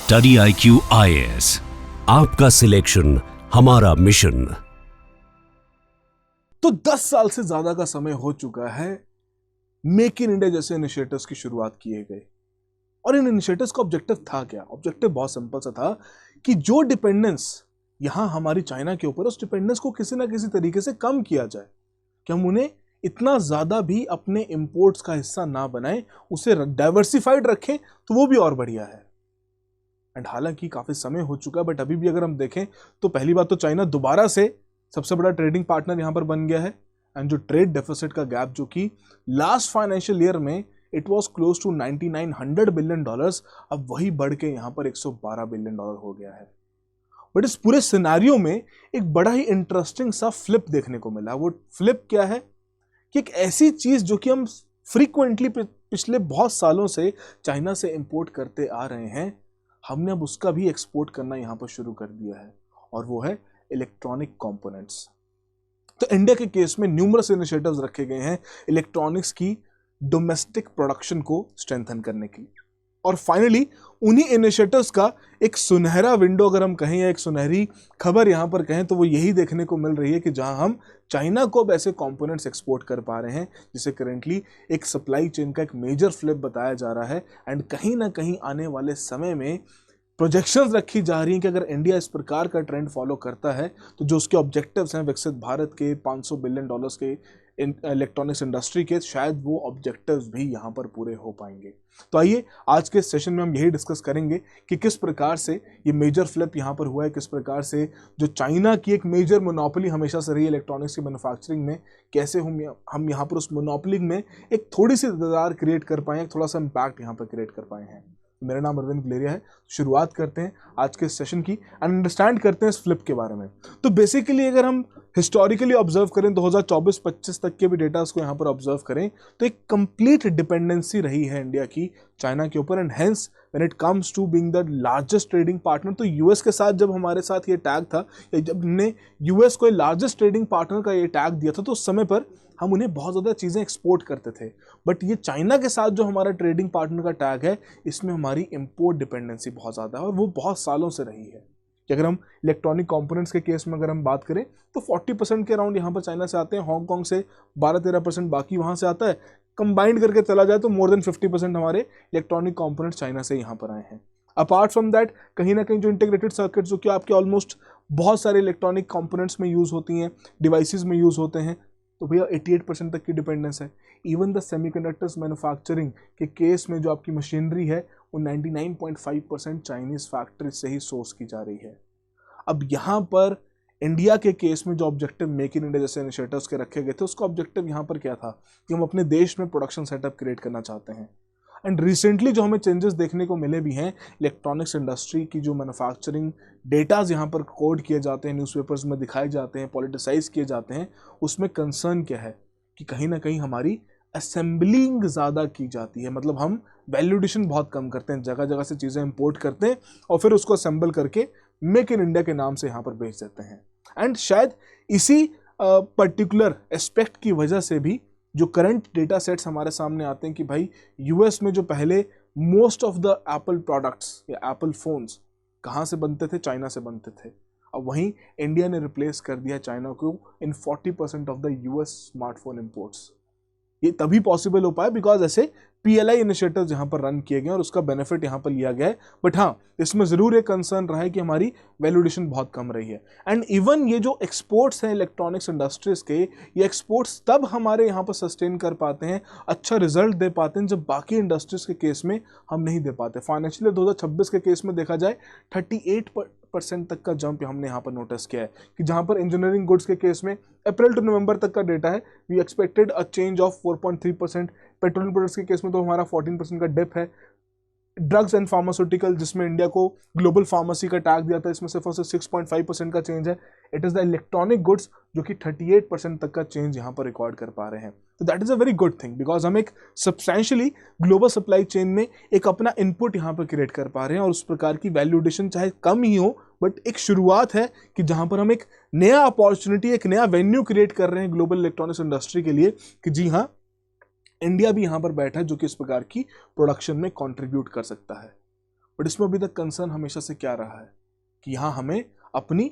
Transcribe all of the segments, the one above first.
Study IQ IAS, आपका selection हमारा mission. तो 10 साल से ज्यादा का समय हो चुका है मेक इन इंडिया जैसे इनिशिएटिव्स की शुरुआत किए गए। और इन इनिशिएटिव्स का ऑब्जेक्टिव था क्या? ऑब्जेक्टिव बहुत सिंपल सा था कि जो डिपेंडेंस यहां हमारी चाइना के ऊपर, उस डिपेंडेंस को किसी ना किसी तरीके से कम किया जाए, कि हम उन्हें इतना ज्यादा भी अपने इंपोर्ट्स का हिस्सा ना बनाएं, उसे डाइवर्सिफाइड रखें, तो वो भी और बढ़िया है। एंड हालांकि काफी समय हो चुका है, बट अभी भी अगर हम देखें तो पहली बात तो चाइना दोबारा से सबसे बड़ा ट्रेडिंग पार्टनर यहां पर बन गया है। एंड जो ट्रेड डेफिसिट का गैप, जो कि लास्ट फाइनेंशियल ईयर में it was close to 9900 billion dollars, अब वही बढ़ के यहां पर 112 बिलियन डॉलर हो गया है। बट इस पूरे सिनेरियो में एक बड़ा ही इंटरेस्टिंग सा फ्लिप देखने को मिला। वो फ्लिप क्या है कि एक ऐसी चीज जो कि हम फ्रीक्वेंटली पिछले बहुत सालों से चाइना से इंपोर्ट करते आ रहे हैं, हमने अब उसका भी एक्सपोर्ट करना यहां पर शुरू कर दिया है, और वो है इलेक्ट्रॉनिक कंपोनेंट्स। तो इंडिया के केस में न्यूमरस इनिशिएटिव्स रखे गए हैं इलेक्ट्रॉनिक्स की डोमेस्टिक प्रोडक्शन को स्ट्रेंथन करने की। और फाइनली उन्हीं इनिशिएटिव्स का एक सुनहरा विंडो अगर हम कहें, या एक सुनहरी खबर यहां पर कहें, तो वो यही देखने को मिल रही है कि जहां हम चाइना को अब ऐसे कंपोनेंट्स एक्सपोर्ट कर पा रहे हैं जिसे करेंटली एक सप्लाई चेन का एक मेजर फ्लिप बताया जा रहा है। एंड कहीं ना कहीं आने वाले समय में प्रोजेक्शंस रखी जा रही हैं कि अगर इंडिया इस प्रकार का ट्रेंड फॉलो करता है, तो जो उसके ऑब्जेक्टिव्स हैं विकसित भारत के 500 बिलियन डॉलर्स के इलेक्ट्रॉनिक्स इंडस्ट्री के, शायद वो ऑब्जेक्टिव्स भी यहाँ पर पूरे हो पाएंगे। तो आइए आज के सेशन में हम यही डिस्कस करेंगे कि किस प्रकार से ये मेजर फ्लिप यहाँ पर हुआ है, किस प्रकार से जो चाइना की एक मेजर मोनोपोली हमेशा से रही है इलेक्ट्रॉनिक्स की मैन्युफैक्चरिंग में, कैसे हम यहाँ पर उस मोनोपोली में एक थोड़ी सी दरार क्रिएट कर पाए हैं, थोड़ा सा इम्पैक्ट यहाँ पर क्रिएट कर पाए हैं। मेरा नाम अरविंद गुलेरिया है। शुरुआत करते हैं आज के सेशन की एंड अंडरस्टैंड करते हैं इस फ्लिप के बारे में। तो बेसिकली अगर हम हिस्टोरिकली ऑब्जर्व करें 2024-25 तक के भी डेटास को यहाँ पर ऑब्जर्व करें, तो एक कंप्लीट डिपेंडेंसी रही है इंडिया की चाइना के ऊपर। And hence when it comes to being the largest trading partner, तो यूएस के साथ जब हमारे साथ ये टैग था, या जब हमने यूएस को लार्जेस्ट ट्रेडिंग पार्टनर का ये टैग दिया था, तो उस समय पर हम उन्हें बहुत ज़्यादा चीज़ें एक्सपोर्ट करते थे। बट ये चाइना के साथ जो हमारा ट्रेडिंग पार्टनर का टैग है, इसमें हमारी इंपोर्ट डिपेंडेंसी बहुत ज़्यादा है, और वो बहुत सालों से रही है। कि अगर हम इलेक्ट्रॉनिक कंपोनेंट्स के केस में अगर हम बात करें, तो 40% के अराउंड यहाँ पर चाइना से आते हैं, हांगकांग से 12-13% बाकी वहाँ से आता है। कंबाइंड करके चला जाए तो मोर देन 50% हमारे इलेक्ट्रॉनिक कंपोनेंट्स चाइना से यहाँ पर आए हैं। अपार्ट फ्रॉम दैट, कहीं ना कहीं जो इंटीग्रेटेड सर्किट जो कि आपके ऑलमोस्ट बहुत सारे इलेक्ट्रॉनिक कंपोनेंट्स में यूज़ होती हैं, डिवाइसेस में यूज़ होते हैं, तो भैया 88% तक की डिपेंडेंस है। इवन द सेमीकंडक्टर्स मैन्युफैक्चरिंग के केस में जो आपकी मशीनरी है, वो 99.5% चाइनीज फैक्ट्री से ही सोर्स की जा रही है। अब यहाँ पर इंडिया के केस में जो ऑब्जेक्टिव मेक इन इंडिया जैसे इनिशिएटिव्स के रखे गए थे, उसका ऑब्जेक्टिव यहाँ पर क्या था कि हम अपने देश में प्रोडक्शन सेटअप क्रिएट करना चाहते हैं। एंड रिसेंटली जो हमें चेंजेस देखने को मिले भी हैं, इलेक्ट्रॉनिक्स इंडस्ट्री की जो मैन्युफैक्चरिंग डेटाज यहाँ पर कोड किए जाते हैं, न्यूज़पेपर्स में दिखाए जाते हैं, पॉलिटिसाइज किए जाते हैं, उसमें कंसर्न क्या है कि कहीं ना कहीं हमारी असेंबलिंग ज़्यादा की जाती है। मतलब हम वैल्यूडेशन बहुत कम करते हैं, जगह जगह से चीज़ें इंपोर्ट करते हैं और फिर उसको असेंबल करके मेक इन इंडिया के नाम से यहाँ पर बेच देते हैं। एंड शायद इसी पर्टिकुलर एस्पेक्ट की वजह से भी जो करंट डेटा सेट्स हमारे सामने आते हैं कि भाई यूएस में जो पहले most of the Apple products या एप्पल फोन्स कहाँ से बनते थे, चाइना से बनते थे। अब वहीं इंडिया ने रिप्लेस कर दिया चाइना को इन 40% of the US smartphone imports. ये तभी पॉसिबल हो पाया बिकॉज ऐसे पीएलआई इनिशिएटिव्स यहाँ पर रन किए गए और उसका बेनिफिट यहाँ पर लिया गया है। बट हाँ, इसमें ज़रूर एक कंसर्न रहा है कि हमारी वैल्यूडेशन बहुत कम रही है। एंड इवन ये जो एक्सपोर्ट्स हैं इलेक्ट्रॉनिक्स इंडस्ट्रीज के, ये एक्सपोर्ट्स तब हमारे यहाँ पर सस्टेन कर पाते हैं, अच्छा रिजल्ट दे पाते हैं, जब बाकी इंडस्ट्रीज के केस में हम नहीं दे पाते। फाइनेंशियल 2026 के केस में देखा जाए 38% तक का जंप हमने यहाँ पर नोटिस किया है, कि जहाँ पर इंजीनियरिंग गुड्स के केस में अप्रैल टू नवंबर तक का डेटा है, we expected a change of 4.3%। Petroleum products के केस में तो हमारा 14% का डिप है। ड्रग्स एंड फार्मास्यूटिकल, जिसमें इंडिया को ग्लोबल फार्मेसी का टैग दिया था, इसमें सिर्फ और सिर्फ 6.5% का चेंज है। It is the electronic goods जो कि 38% तक का चेंज यहाँ पर रिकॉर्ड कर पा रहे हैं। तो that is a very good thing, because हम एक सब्सटेंशियली ग्लोबल सप्लाई चेन में एक अपना इनपुट यहाँ पर क्रिएट कर पा रहे हैं, और उस प्रकार की वैल्यूडेशन चाहे कम ही हो, बट एक शुरुआत है कि जहाँ पर हम एक नया अपॉर्चुनिटी, एक नया वेन्यू क्रिएट कर रहे हैं ग्लोबल इलेक्ट्रॉनिक्स इंडस्ट्री के लिए, कि जी हाँ, इंडिया भी यहाँ पर बैठा है जो कि इस प्रकार की प्रोडक्शन में कंट्रीब्यूट कर सकता है। बट इसमें अभी तक कंसर्न हमेशा से क्या रहा है कि यहाँ हमें अपनी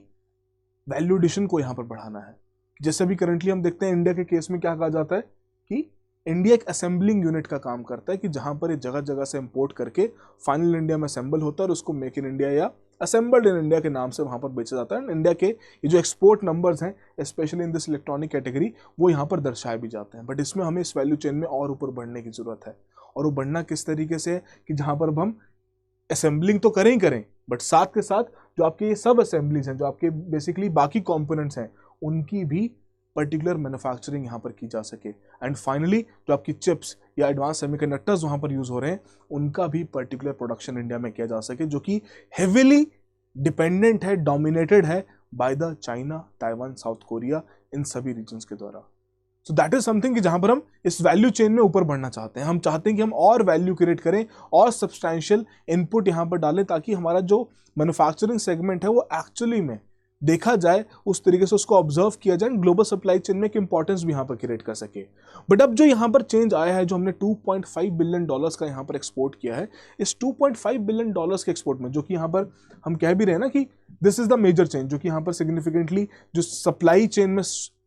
वैल्यू एडिशन को यहाँ पर बढ़ाना है। जैसे अभी करंटली हम देखते हैं इंडिया के केस में क्या कहा जाता है कि इंडिया एक असेंबलिंग यूनिट का काम करता है, कि जहां पर ये जगह जगह से इंपोर्ट करके फाइनल इंडिया में असेंबल होता है और उसको मेक इन इंडिया या असेंबल्ड इन इंडिया के नाम से वहां पर बेचा जाता है। इंडिया के ये जो एक्सपोर्ट नंबर्स हैं specially in this electronic category वो यहाँ पर दर्शाए भी जाते हैं। बट इसमें हमें इस वैल्यू चेन में और ऊपर बढ़ने की जरूरत है, और वो बढ़ना किस तरीके से है कि जहां पर हम असेंबलिंग तो करें ही करें, बट साथ के साथ जो आपके ये सब असेंबलीज हैं, जो आपके बेसिकली बाकी कंपोनेंट्स हैं, उनकी भी पर्टिकुलर मैन्युफैक्चरिंग यहाँ पर की जा सके। एंड फाइनली जो आपकी चिप्स या एडवांस सेमीकंडक्टर्स वहाँ पर यूज़ हो रहे हैं, उनका भी पर्टिकुलर प्रोडक्शन इंडिया में किया जा सके, जो कि हेविली डिपेंडेंट है, डोमिनेटेड है by the China, Taiwan, South Korea, इन सभी रीजन्स के द्वारा। सो दैट इज समथिंग कि जहां पर हम इस वैल्यू चेन में ऊपर बढ़ना चाहते हैं। हम चाहते हैं कि हम और वैल्यू क्रिएट करें और सब्सटैंशियल इनपुट यहां पर डालें, ताकि हमारा जो मैन्युफैक्चरिंग सेगमेंट है वो एक्चुअली में देखा जाए, उस तरीके से उसको ऑब्जर्व किया जाए, ग्लोबल सप्लाई चेन में एक इंपॉर्टेंस भी यहाँ पर क्रिएट कर सके। बट अब जो यहाँ पर चेंज आया है, जो हमने $2.5 बिलियन का यहाँ पर एक्सपोर्ट किया है, इस $2.5 बिलियन के एक्सपोर्ट में, जो कि यहाँ पर हम कह भी रहे हैं ना कि this is the major change, जो कि यहाँ पर सिग्निफिकेंटली जो सप्लाई चेन में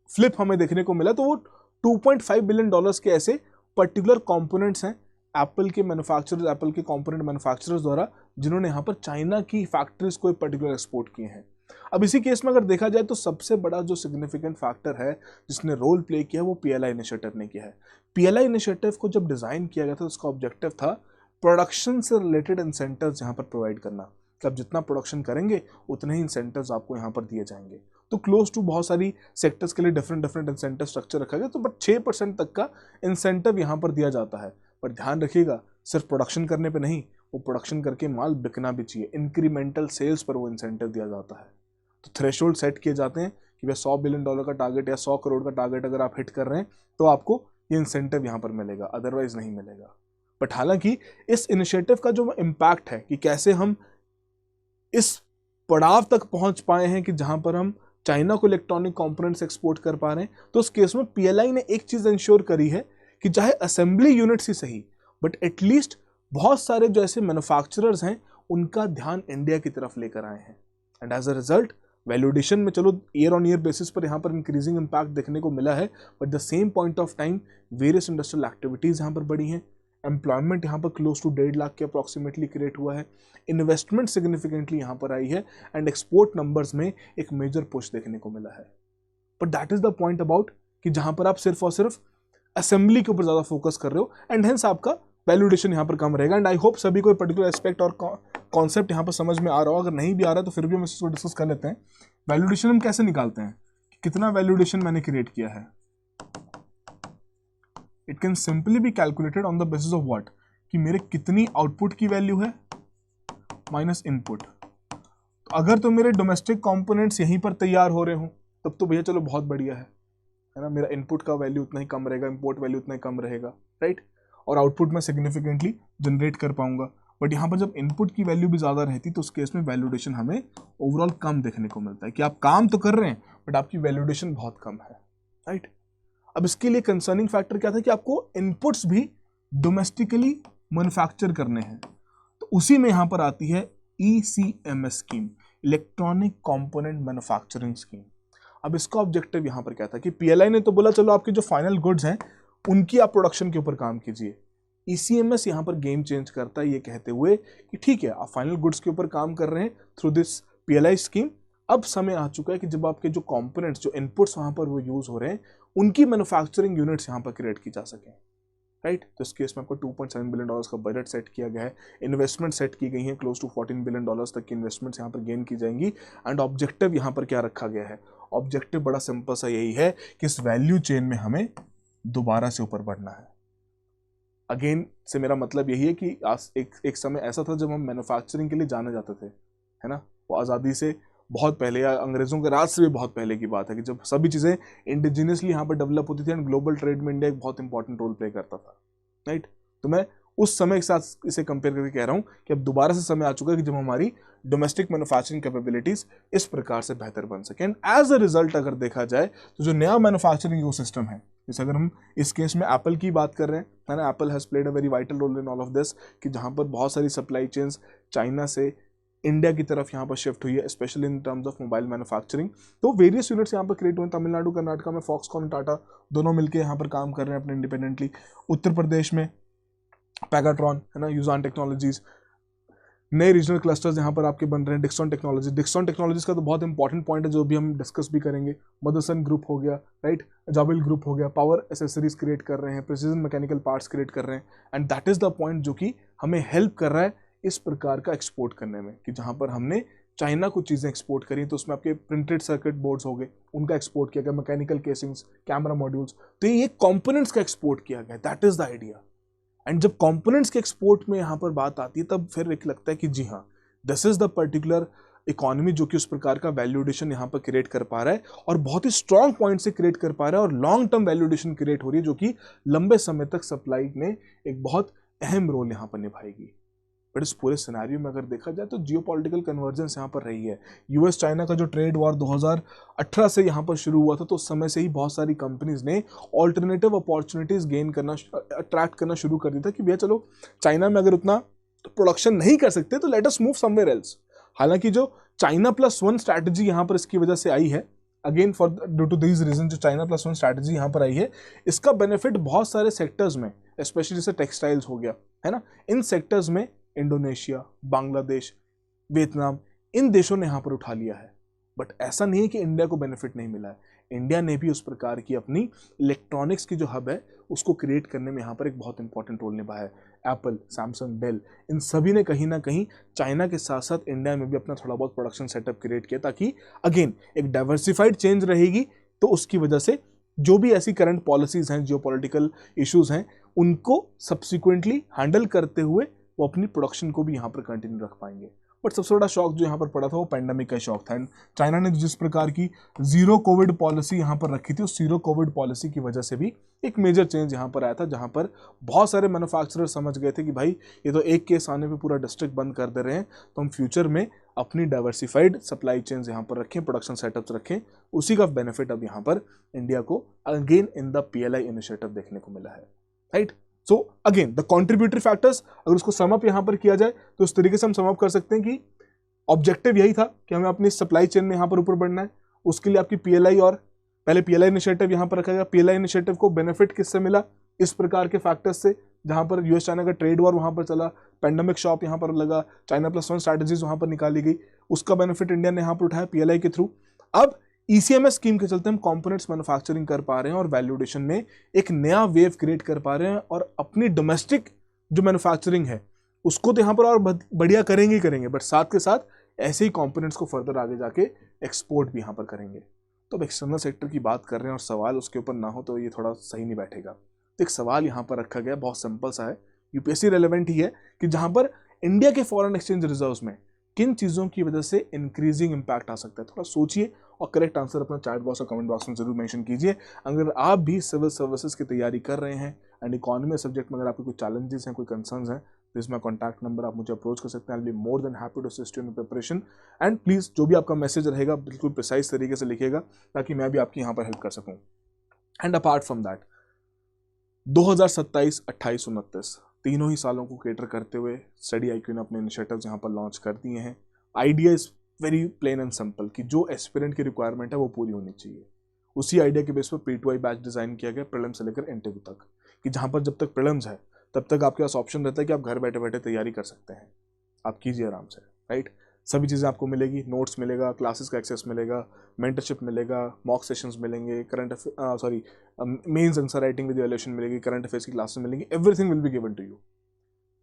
फ्लिप हमें देखने को मिला, तो वो $2.5 बिलियन के ऐसे पर्टिकुलर कंपोनेंट्स हैं एप्पल के मैन्युफैक्चरर्स, एप्पल के कंपोनेंट मैन्युफैक्चरर्स द्वारा, जिन्होंने यहाँ पर चाइना की फैक्ट्रीज को एक पर्टिकुलर एक्सपोर्ट किए हैं। अब इसी केस में अगर देखा जाए तो सबसे बड़ा जो सिग्निफिकेंट फैक्टर है जिसने रोल प्ले किया वो पीएलआई इनिशिएटिव ने किया है। पीएलआई इनिशिएटिव को जब डिजाइन किया गया था, उसका ऑब्जेक्टिव था प्रोडक्शन से रिलेटेड इंसेंटिव्स यहाँ पर प्रोवाइड करना, कि आप जितना प्रोडक्शन करेंगे उतने ही इंसेंटिव्स आपको यहाँ पर दिए जाएंगे। तो क्लोज टू बहुत सारी सेक्टर्स के लिए डिफरेंट इंसेंटिव स्ट्रक्चर रखा गया, तो बट 6% तक का इंसेंटिव यहाँ पर दिया जाता है। पर ध्यान रखिएगा, सिर्फ प्रोडक्शन करने पे नहीं, वो प्रोडक्शन करके माल बिकना भी चाहिए, इंक्रीमेंटल सेल्स पर वो इंसेंटिव दिया जाता है। तो थ्रेशोल्ड सेट किए जाते हैं कि भाई $100 बिलियन का टारगेट या 100 करोड़ का टारगेट अगर आप हिट कर रहे हैं तो आपको ये इंसेंटिव यहाँ पर मिलेगा, अदरवाइज नहीं मिलेगा। बट हालांकि इस इनिशिएटिव का जो इम्पैक्ट है कि कैसे हम इस पड़ाव तक पहुंच पाए हैं कि जहां पर हम चाइना को इलेक्ट्रॉनिक कंपोनेंट्स एक्सपोर्ट कर पा रहे हैं, तो उस केस में पीएलआई ने एक चीज इंश्योर करी है कि चाहे असेंबली यूनिट्स ही सही, बट एटलीस्ट बहुत सारे जो ऐसे मैन्युफैक्चरर्स हैं उनका ध्यान इंडिया की तरफ लेकर आए हैं। And as a result value addition में चलो ईयर ऑन ईयर बेसिस पर यहाँ पर इंक्रीजिंग इम्पैक्ट देखने को मिला है, but the same point of time various industrial activities यहाँ पर बढ़ी हैं, एम्प्लॉयमेंट यहाँ पर क्लोज टू 1.5 लाख के अप्रॉक्सीमेटली क्रिएट हुआ है, इन्वेस्टमेंट सिग्निफिकेंटली यहाँ पर आई है, एंड एक्सपोर्ट नंबर्स में एक मेजर पुश देखने को मिला है। But that is the point about कि जहां पर आप सिर्फ और सिर्फ असेंबली के ऊपर ज्यादा फोकस कर रहे हो, एंड हेंस आपका वैल्यूएडिशन यहाँ पर कम रहेगा। एंड आई होप सभी को पर्टिकुलर एस्पेक्ट और कॉन्सेप्ट यहाँ पर समझ में आ रहा हो। अगर नहीं भी आ रहा है तो फिर भी हम इसको डिस्कस कर लेते हैं। वैल्यूएडिशन हम कैसे निकालते हैं, कितना वैल्यूएडिशन मैंने क्रिएट किया है। It can simply be calculated on the basis of what, कि मेरे कितनी आउटपुट की वैल्यू है माइनस इनपुट। तो अगर तो मेरे डोमेस्टिक कंपोनेंट्स यहीं पर तैयार हो रहे हो तब तो भैया चलो बहुत बढ़िया है ना, मेरा इनपुट का वैल्यू उतना ही कम रहेगा, इंपोर्ट वैल्यू उतना ही कम रहेगा, राइट, और आउटपुट में सिग्निफिकेंटली जनरेट कर पाऊंगा। बट यहाँ पर जब इनपुट की वैल्यू भी ज़्यादा रहती तो उस केस में वैल्यूएडिशन हमें ओवरऑल कम देखने को मिलता है, कि आप काम तो कर रहे हैं बट आपकी वैल्यूएडिशन बहुत कम है, राइट। अब इसके लिए कंसर्निंग फैक्टर क्या था कि आपको इनपुट्स भी डोमेस्टिकली मैन्युफैक्चर करने हैं, तो उसी में यहाँ पर आती है ECMS scheme, electronic component manufacturing scheme. अब इसका ऑब्जेक्टिव यहाँ पर क्या था कि पीएलआई ने तो बोला चलो आपके जो फाइनल गुड्स हैं उनकी आप प्रोडक्शन के ऊपर काम कीजिए। ECMS यहाँ पर गेम चेंज करता है ये कहते हुए कि ठीक है आप फाइनल गुड्स के ऊपर काम कर रहे हैं थ्रू दिस पीएलआई स्कीम, अब समय आ चुका है कि जब आपके जो कंपोनेंट्स, जो इनपुट्स वहाँ पर वो यूज हो रहे हैं, उनकी मैन्युफैक्चरिंग यूनिट्स यहाँ पर क्रिएट की जा सकें, राइट। तो इस केस में आपको $2.7 बिलियन का बजट सेट किया गया है, इन्वेस्टमेंट सेट की गई है, क्लोज टू $14 बिलियन तक की इन्वेस्टमेंट्स यहाँ पर गेन की जाएंगी। एंड ऑब्जेक्टिव यहाँ पर क्या रखा गया है, ऑब्जेक्टिव बड़ा सिंपल सा यही है कि इस वैल्यू चेन में हमें दोबारा से ऊपर बढ़ना है। अगेन से मेरा मतलब यही है कि एक समय ऐसा था जब हम मैन्युफैक्चरिंग के लिए जाने जाते थे, है ना, वो आज़ादी से बहुत पहले या अंग्रेजों के राज से भी बहुत पहले की बात है, कि जब सभी चीज़ें इंडिजिनियसली यहाँ पर डेवलप होती थी एंड ग्लोबल ट्रेड में इंडिया एक बहुत इंपॉर्टेंट रोल प्ले करता था, राइट। तो मैं उस समय के साथ इसे कंपेयर करके कह रहा हूं कि अब दोबारा से समय आ चुका है कि जब हमारी डोमेस्टिक मैन्युफैक्चरिंग कैपेबिलिटीज इस प्रकार से बेहतर बन सके। एंड एज अ रिजल्ट अगर देखा जाए तो जो नया मैन्युफैक्चरिंग इकोसिस्टम है, जैसे अगर हम इस केस में एप्पल की बात कर रहे हैं, है ना, Apple has played a very vital role in all of this, कि जहां पर बहुत सारी सप्लाई चेन्स चाइना से इंडिया की तरफ यहाँ पर शिफ्ट हुई है, specially in terms of mobile manufacturing. तो वेरियस यूनिट्स यहाँ पर क्रिएट हुए, तमिलनाडु कर्नाटका में फॉक्सकॉन टाटा दोनों मिलकर यहाँ पर काम कर रहे हैं अपने इंडिपेंडेंटली। उत्तर प्रदेश में पैगाट्रॉन, है ना, यूजान टेक्नोलॉजीज, नए रीजनल क्लस्टर्स यहाँ पर आपके बन रहे हैं। डिक्सॉन टेक्नोलॉजीज का तो बहुत इंपॉर्टेंट पॉइंट है जो भी हम डिस्कस भी करेंगे। मदरसन ग्रुप हो गया, राइट, जाबिल ग्रुप हो गया, पावर एसेसरीज क्रिएट कर रहे हैं, प्रिसीजन मैकेनिकल पार्ट्स क्रिएट कर रहे हैं। And that is the point जो कि हमें हेल्प कर रहा है इस प्रकार का एक्सपोर्ट करने में, कि जहाँ पर हमने चाइना को चीज़ें एक्सपोर्ट करी तो उसमें आपके प्रिंटेड सर्किट बोर्ड्स हो गए, उनका एक्सपोर्ट किया गया, मैकेनिकल केसिंग्स, कैमरा मॉड्यूल्स, तो ये कंपोनेंट्स का एक्सपोर्ट किया गया। That is the idea. And जब कंपोनेंट्स के एक्सपोर्ट में यहाँ पर बात आती है तब फिर एक लगता है कि जी हाँ, this is the particular economy जो कि उस प्रकार का वैल्यूडेशन यहाँ पर क्रिएट कर पा रहा है और बहुत ही स्ट्रॉन्ग पॉइंट से क्रिएट कर पा रहा है और लॉन्ग टर्म वैल्यूडेशन क्रिएट हो रही है जो कि लंबे समय तक सप्लाई में एक बहुत अहम रोल यहाँ पर निभाएगी। बट इस पूरे सिनेरियो में अगर देखा जाए तो जियोपॉलिटिकल कन्वर्जेंस यहाँ पर रही है। यूएस चाइना का जो ट्रेड वॉर 2018 से यहाँ पर शुरू हुआ था तो उस समय से ही बहुत सारी कंपनीज ने ऑल्टरनेटिव अपॉर्चुनिटीज गेन करना, अट्रैक्ट करना शुरू कर दिया था कि भैया चलो चाइना में अगर उतना प्रोडक्शन नहीं कर सकते तो let us move somewhere else. हालांकि जो चाइना प्लस वन स्ट्रैटेजी यहाँ पर इसकी वजह से आई है, again for due to these reason, जो चाइना प्लस वन स्ट्रैटेजी यहाँ पर आई है, इसका बेनिफिट बहुत सारे सेक्टर्स में, स्पेशली जैसे टेक्सटाइल्स हो गया, है ना, इन सेक्टर्स में इंडोनेशिया, बांग्लादेश, वियतनाम, इन देशों ने यहाँ पर उठा लिया है। बट ऐसा नहीं है कि इंडिया को बेनिफिट नहीं मिला है। इंडिया ने भी उस प्रकार की अपनी इलेक्ट्रॉनिक्स की जो हब है उसको क्रिएट करने में यहाँ पर एक बहुत इंपॉर्टेंट रोल निभाया है। एप्पल, सैमसंग, डेल, इन सभी ने कहीं ना कहीं चाइना के साथ साथ इंडिया में भी अपना थोड़ा बहुत प्रोडक्शन सेटअप क्रिएट किया ताकि अगेन एक डाइवर्सिफाइड चेंज रहेगी। तो उसकी वजह से जो भी ऐसी करंट पॉलिसीज हैं, जियोपॉलिटिकल इश्यूज हैं, उनको सब्सिक्वेंटली हैंडल करते हुए वो अपनी प्रोडक्शन को भी यहाँ पर कंटिन्यू रख पाएंगे। बट सबसे बड़ा शॉक जो यहाँ पर पड़ा था वो पैंडेमिक का शॉक था। एंड चाइना ने जिस प्रकार की जीरो कोविड पॉलिसी यहाँ पर रखी थी, उस जीरो कोविड पॉलिसी की वजह से भी एक मेजर चेंज यहाँ पर आया था, जहाँ पर बहुत सारे मैन्युफैक्चरर समझ गए थे कि भाई ये तो एक केस आने पे पूरा डिस्ट्रिक्ट बंद कर दे रहे हैं, तो हम फ्यूचर में अपनी डाइवर्सिफाइड सप्लाई चेन्स यहाँ पर रखें, प्रोडक्शन सेटअप्स रखें। उसी का बेनिफिट अब यहाँ पर इंडिया को again in the PLI initiative देखने को मिला है, right. So again the contributory factors, अगर उसको सम अप यहाँ पर किया जाए तो इस तरीके से हम सम अप कर सकते हैं कि ऑब्जेक्टिव यही था कि हमें अपनी सप्लाई चेन में यहाँ पर ऊपर बढ़ना है। उसके लिए आपकी PLI और पहले PLI इनिशिएटिव यहाँ पर रखा गया। PLI इनिशिएटिव को बेनिफिट किससे मिला? इस प्रकार के फैक्टर्स से, जहाँ पर यूएस चाइना का ट्रेड वॉर वहाँ पर चला, पैंडेमिक शॉक यहाँ पर लगा, चाइना प्लस वन स्ट्रैटेजीज वहाँ पर निकाली गई, उसका बेनिफिट इंडिया ने यहाँ पर उठाया PLI के थ्रू। अब ECMS स्कीम के चलते हम कंपोनेंट्स मैन्युफैक्चरिंग कर पा रहे हैं और वैल्यूडेशन में एक नया वेव क्रिएट कर पा रहे हैं और अपनी डोमेस्टिक जो मैन्युफैक्चरिंग है उसको तो यहाँ पर और बढ़िया करेंगे ही करेंगे, बट साथ के साथ ऐसे ही कंपोनेंट्स को फर्दर आगे जाके एक्सपोर्ट भी यहाँ पर करेंगे। तो अब एक्सटर्नल सेक्टर की बात कर रहे हैं और सवाल उसके ऊपर ना हो तो ये थोड़ा सही नहीं बैठेगा। तो एक सवाल यहाँ पर रखा गया, बहुत सिंपल सा है, UPSC रेलेवेंट ही है, कि जहाँ पर इंडिया के फॉरेन एक्सचेंज रिजर्व्स में किन चीज़ों की वजह से इंक्रीजिंग इंपैक्ट आ सकता है। थोड़ा सोचिए और करेक्ट आंसर अपना चैट बॉक्स और कमेंट बॉक्स में जरूर मेंशन कीजिए। अगर आप भी सिविल सर्विसेज की तैयारी कर रहे हैं एंड इकोनॉमी सब्जेक्ट में अगर आपके कोई चैलेंजेस हैं, कोई कंसर्न्स हैं, तो इसमें कॉन्टैक्ट नंबर आप मुझे अप्रोच कर सकते हैं। I will be more than happy to assist you in preparation. And please जो भी आपका मैसेज रहेगा बिल्कुल प्रिसाइज तरीके से लिखिएगा ताकि मैं भी आपकी यहाँ पर हेल्प कर सकूँ। एंड अपार्ट फ्रॉम दैट 2027, 28, 29 तीनों ही सालों को केटर करते हुए स्टडी IQ ने अपने इनिशिएटिव्स यहाँ पर लॉन्च कर दिए हैं। Idea is very plain and simple कि जो एस्पिरेंट की रिक्वायरमेंट है वो पूरी होनी चाहिए। उसी आइडिया के बेस पर P2I बैच डिजाइन किया गया प्रीलिम्स से लेकर इंटरव्यू तक, कि जहाँ पर जब तक प्रीलिम्स है तब तक आपके पास ऑप्शन रहता है कि आप घर बैठे बैठे तैयारी कर सकते हैं। आप कीजिए आराम से, राइट। सभी चीज़ें आपको मिलेगी, नोट्स मिलेगा, क्लासेस का एक्सेस मिलेगा, मेंटरशिप मिलेगा, मॉक सेशंस मिलेंगे, mains answer writing with evaluation मिलेगी, करंट अफेयर्स की क्लासेस मिलेंगी, everything will be given to you.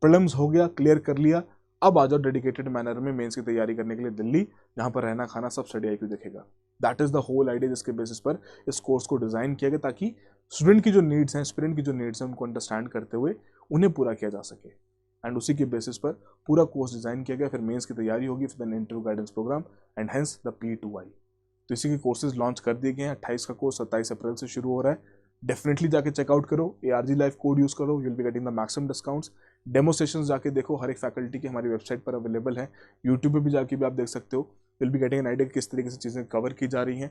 Prelims हो गया, क्लियर कर लिया, अब आ जाओ डेडिकेटेड मैनर में मेंस की तैयारी करने के लिए दिल्ली, जहाँ पर रहना खाना सब स्टडी IQ देखेगा। That is the whole idea जिसके बेसिस पर इस कोर्स को डिजाइन किया गया, ताकि स्टूडेंट की जो नीड्स हैं, एस्पिरेंट की जो नीड्स हैं, उनको अंडरस्टैंड करते हुए उन्हें पूरा किया जा सके। एंड उसी के बेसिस पर पूरा कोर्स डिजाइन किया गया। फिर मेंस की तैयारी होगी, फिर then interview guidance program and hence the P2I। तो इसी के कोर्सेज लॉन्च कर दिए गए हैं। 28 का कोर्स 27 अप्रैल से शुरू हो रहा है। डेफिनेटली जाके चेकआउट करो, ARG लाइव कोड यूज करो, you will be getting the maximum discounts. Demo sessions जाके देखो, हर एक फैकल्टी की हमारी वेबसाइट पर अवेलेबल है, यूट्यूब पे भी जाके भी आप देख सकते हो। You will be getting an idea किस तरीके से चीज़ें कवर की जा रही हैं।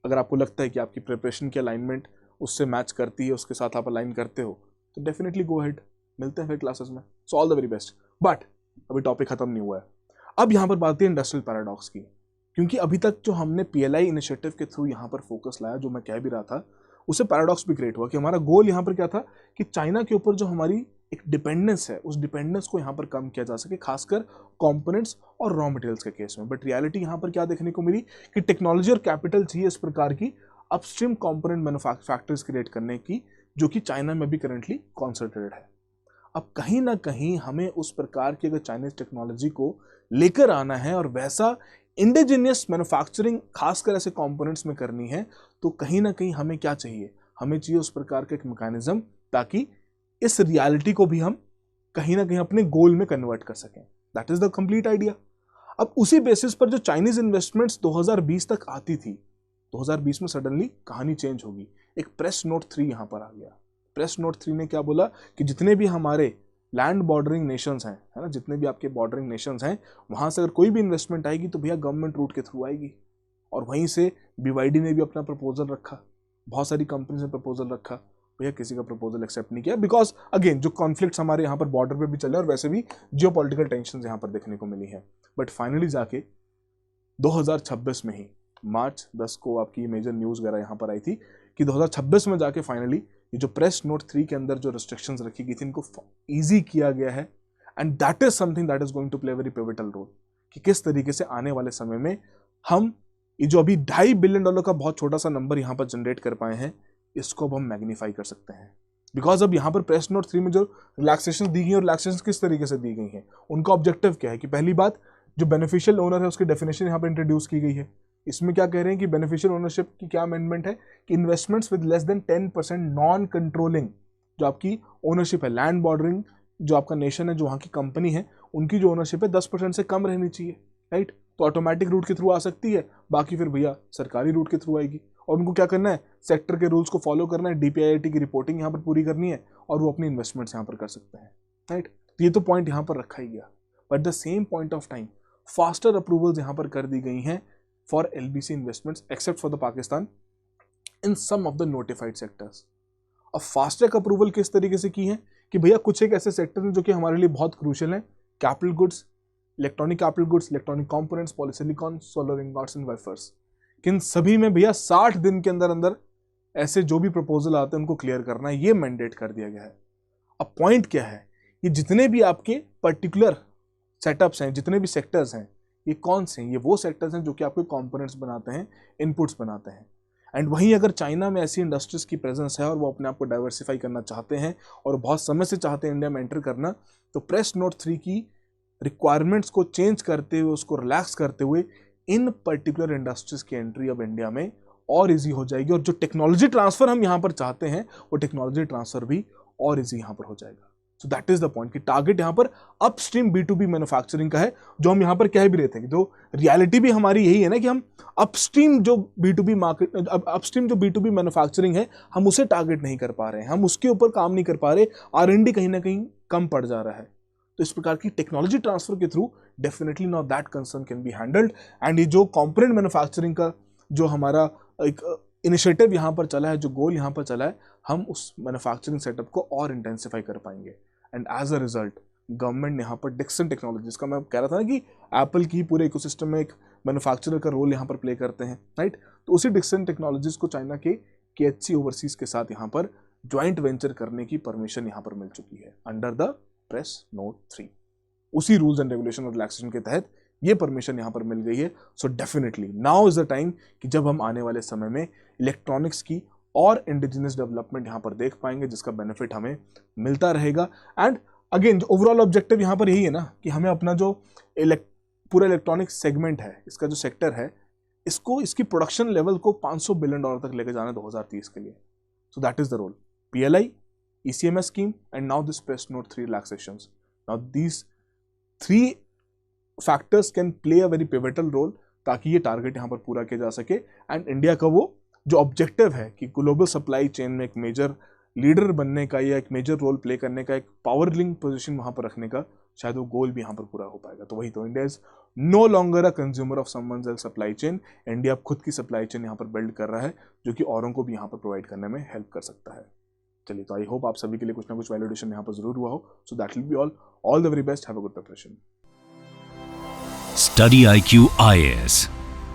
अगर आपको लगता है कि आपकी प्रिपरेशन की अलाइनमेंट उससे मैच करती है, उसके साथ आप अलाइन करते हो, तो डेफिनेटली गो अहेड, मिलते हैं फिर क्लासेस में। So all the very best. But अभी टॉपिक खत्म नहीं हुआ है। अब यहाँ पर बात है इंडस्ट्रियल पैराडॉक्स की, क्योंकि अभी तक जो हमने PLI इनिशिएटिव के थ्रू यहाँ पर फोकस लाया, जो मैं कह भी रहा था, उससे पैराडॉक्स भी क्रिएट हुआ कि हमारा गोल यहाँ पर क्या था कि चाइना के ऊपर जो हमारी एक डिपेंडेंस है, उस डिपेंडेंस को यहाँ पर कम किया जा सके, खासकर कंपोनेंट्स और रॉ मटेरियल्स के केस में। बट रियलिटी यहाँ पर क्या देखने को मिली कि टेक्नोलॉजी और कैपिटल चाहिए इस प्रकार की अपस्ट्रीम कंपोनेंट मैन्युफैक्चरर्स क्रिएट करने की, जो कि चाइना में भी करंटली कॉन्सेंट्रेटेड है। अब कहीं ना कहीं हमें उस प्रकार की अगर चाइनीज टेक्नोलॉजी को लेकर आना है और वैसा इंडिजिनियस मैन्युफैक्चरिंग खासकर ऐसे कंपोनेंट्स में करनी है, तो कहीं ना कहीं हमें क्या चाहिए, हमें चाहिए उस प्रकार का एक मैकेनिज्म, ताकि इस रियलिटी को भी हम कहीं ना कहीं अपने गोल में कन्वर्ट कर सकें। That is the complete idea. अब उसी बेसिस पर जो चाइनीज इन्वेस्टमेंट्स 2020 तक आती थी, 2020 में सडनली कहानी चेंज होगी। एक प्रेस नोट 3 यहां पर आ गया। प्रेस नोट 3 ने क्या बोला कि जितने भी हमारे लैंड बॉर्डरिंग नेशंस हैं, है ना, जितने भी आपके बॉर्डरिंग नेशंस हैं, वहां से अगर कोई भी इन्वेस्टमेंट आएगी तो भैया गवर्नमेंट रूट के थ्रू आएगी। और वहीं से BYD ने भी अपना प्रपोजल रखा, बहुत सारी कंपनीज ने प्रपोजल रखा, भैया किसी का प्रपोजल एक्सेप्ट नहीं किया, बिकॉज अगेन जो कॉन्फ्लिक्ट्स हमारे यहाँ पर बॉर्डर पे भी चले और वैसे भी जियोपॉलिटिकल टेंशन यहाँ पर देखने को मिली है। बट फाइनली जाके 2026 में ही मार्च 10 को आपकी मेजर न्यूज़ वगैरह यहाँ पर आई थी कि 2026 में जाके फाइनली ये जो प्रेस नोट 3 के अंदर जो रिस्ट्रिक्शंस रखी गई थी, इनको ईजी किया गया है। And that is something that is going to play very pivotal role, कि किस तरीके से आने वाले समय में हम ये जो अभी $2.5 बिलियन का बहुत छोटा सा नंबर यहाँ पर जनरेट कर पाए हैं, इसको अब हम मैग्नीफाई कर सकते हैं। बिकॉज अब यहाँ पर प्रेस नोट 3 में जो रिलैक्सेशन दी गई और रिलैक्सेशन किस तरीके से दी गई हैं, उनका ऑब्जेक्टिव क्या है कि पहली बात, जो बेनिफिशियल ओनर है उसकी डेफिनेशन यहाँ पर इंट्रोड्यूस की गई है। इसमें क्या कह रहे हैं कि बेनिफिशियल ओनरशिप की क्या अमेंडमेंट है कि investments with less than 10% non controlling, जो आपकी ओनरशिप है, लैंड बॉर्डरिंग जो आपका नेशन है, जो वहाँ की कंपनी है, उनकी जो ओनरशिप है 10% से कम रहनी चाहिए, राइट। तो ऑटोमेटिक रूट के थ्रू आ सकती है, बाकी फिर भैया सरकारी रूट के थ्रू आएगी। और उनको क्या करना है, सेक्टर के रूल्स को फॉलो करना है, DPIIT की रिपोर्टिंग यहाँ पर पूरी करनी है, और वो अपनी इन्वेस्टमेंट्स यहाँ पर कर सकते हैं, राइट। तो ये तो पॉइंट यहाँ पर रखा ही गया। But the same point of time faster approvals यहाँ पर कर दी गई हैं for LBC investments except for the Pakistan in some of the notified sectors. अब फास्ट ट्रैक अप्रूवल किस तरीके से की है कि भैया कुछ एक ऐसे सेक्टर हैं जो कि हमारे लिए बहुत क्रूशियल हैं, capital goods, electronic capital goods, electronic components, polysilicon, solar ingots and wafers, किन सभी में भैया 60 दिन के अंदर अंदर ऐसे जो भी प्रपोजल आते हैं उनको क्लियर करना है, ये मैंडेट कर दिया गया है। अब पॉइंट क्या है, ये जितने भी आपके पर्टिकुलर सेटअप्स हैं, जितने भी सेक्टर्स हैं, ये कौन से हैं, ये वो सेक्टर्स हैं जो कि आपके कंपोनेंट्स बनाते हैं, इनपुट्स बनाते हैं। एंड वहीं अगर चाइना में ऐसी इंडस्ट्रीज की प्रेजेंस है और वो अपने आप को डाइवर्सिफाई करना चाहते हैं और बहुत समय से चाहते हैं इंडिया में एंटर करना, तो प्रेस नोट 3 की रिक्वायरमेंट्स को चेंज करते हुए, उसको रिलैक्स करते हुए, इन पर्टिकुलर इंडस्ट्रीज की एंट्री अब इंडिया में और इजी हो जाएगी। और जो टेक्नोलॉजी ट्रांसफर हम यहाँ पर चाहते हैं, वो टेक्नोलॉजी ट्रांसफर भी और इजी यहाँ पर हो जाएगा। सो दैट इज द पॉइंट कि टारगेट यहाँ पर अपस्ट्रीम B2B मैन्युफैक्चरिंग का है, जो हम यहाँ पर कह भी रहे थे कि जो रियलिटी भी हमारी यही है ना कि हम अपस्ट्रीम जो B2B मार्केट, अपस्ट्रीम जो B2B मैन्युफैक्चरिंग है, हम उसे टारगेट नहीं कर पा रहे हैं, हम उसके ऊपर काम नहीं कर पा रहे, R&D कहीं ना कहीं कम पड़ जा रहा है। तो इस प्रकार की टेक्नोलॉजी ट्रांसफर के through definitely now that concern can be handled. And ये जो कंपोनेंट मैन्युफैक्चरिंग का जो हमारा एक इनिशिएटिव यहाँ पर चला है, जो गोल यहाँ पर चला है, हम उस मैन्युफैक्चरिंग सेटअप को और इंटेंसिफाई कर पाएंगे। And as a result government ने यहाँ पर डिक्सन टेक्नोलॉजीज का, मैं कह रहा था ना कि एप्पल की पूरे इकोसिस्टम में एक मैन्युफैक्चरर का रोल यहाँ पर प्ले करते हैं, राइट। तो उसी डिक्सन टेक्नोलॉजीज को चाइना के KHC ओवरसीज के साथ यहाँ पर ज्वाइंट वेंचर करने की परमिशन यहाँ पर मिल चुकी है अंडर द प्रेस नोट 3। उसी रूल्स एंड रेगुलेशन और रिलैक्सेशन के तहत ये परमिशन यहाँ पर मिल गई है। So definitely now is the time कि जब हम आने वाले समय में इलेक्ट्रॉनिक्स की और इंडिजिनियस डेवलपमेंट यहाँ पर देख पाएंगे, जिसका बेनिफिट हमें मिलता रहेगा। एंड अगेन जो ओवरऑल ऑब्जेक्टिव यहाँ पर यही है ना कि हमें अपना जो पूरा इलेक्ट्रॉनिक सेगमेंट है, इसका जो सेक्टर है, इसको इसकी प्रोडक्शन लेवल को $500 बिलियन तक लेके जाना 2030 के लिए। So that is the role, PLI, ECMS scheme, and now this press note 3 relaxations. Now these 3 factors can play a very pivotal role ताकि ये टारगेट यहाँ पर पूरा किया जा सके एंड इंडिया का वो जो ऑब्जेक्टिव है कि ग्लोबल सप्लाई चेन में एक मेजर लीडर बनने का या एक मेजर रोल प्ले करने का, एक पावर लिंक पोजीशन वहां पर रखने का, शायद वो गोल भी यहाँ पर पूरा हो पाएगा। तो वही तो, India is no longer a consumer of someone else supply chain. India अब खुद की सप्लाई चेन यहाँ पर बिल्ड कर रहा है, जो कि औरों को भी यहाँ पर प्रोवाइड करने में हेल्प कर सकता है। चलिए, तो आई होप आप सभी के लिए कुछ ना कुछ वैलिडेशन यहाँ पर जरूर हुआ हो। So that will be all the very best, have a good preparation. Study IQ IAS,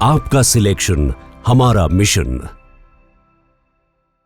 आपका सिलेक्शन हमारा मिशन।